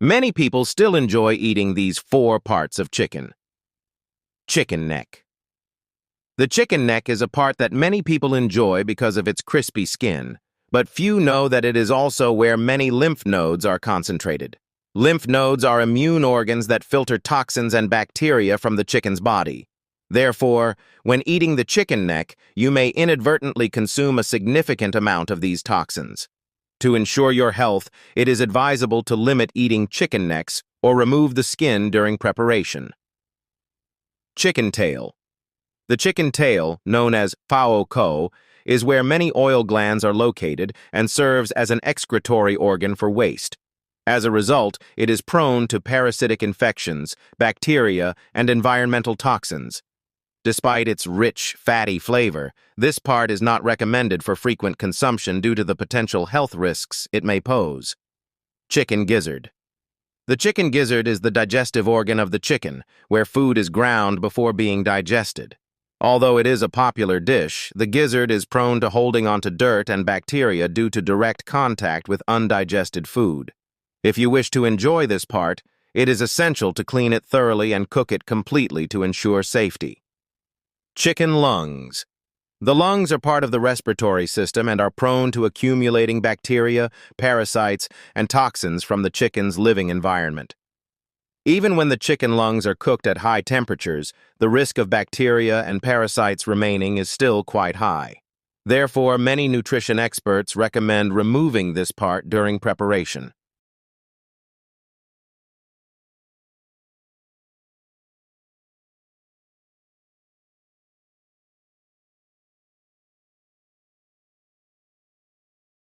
Many people still enjoy eating these 4 parts of chicken. Chicken neck. The chicken neck is a part that many people enjoy because of its crispy skin, but few know that it is also where many lymph nodes are concentrated. Lymph nodes are immune organs that filter toxins and bacteria from the chicken's body. Therefore, when eating the chicken neck, you may inadvertently consume a significant amount of these toxins. To ensure your health, it is advisable to limit eating chicken necks or remove the skin during preparation. Chicken tail. The chicken tail, known as phao ko, is where many oil glands are located and serves as an excretory organ for waste. As a result, it is prone to parasitic infections, bacteria, and environmental toxins. Despite its rich, fatty flavor, this part is not recommended for frequent consumption due to the potential health risks it may pose. Chicken gizzard. The chicken gizzard is the digestive organ of the chicken, where food is ground before being digested. Although it is a popular dish, the gizzard is prone to holding onto dirt and bacteria due to direct contact with undigested food. If you wish to enjoy this part, it is essential to clean it thoroughly and cook it completely to ensure safety. Chicken lungs. The lungs are part of the respiratory system and are prone to accumulating bacteria, parasites, and toxins from the chicken's living environment. Even when the chicken lungs are cooked at high temperatures, the risk of bacteria and parasites remaining is still quite high. Therefore, many nutrition experts recommend removing this part during preparation.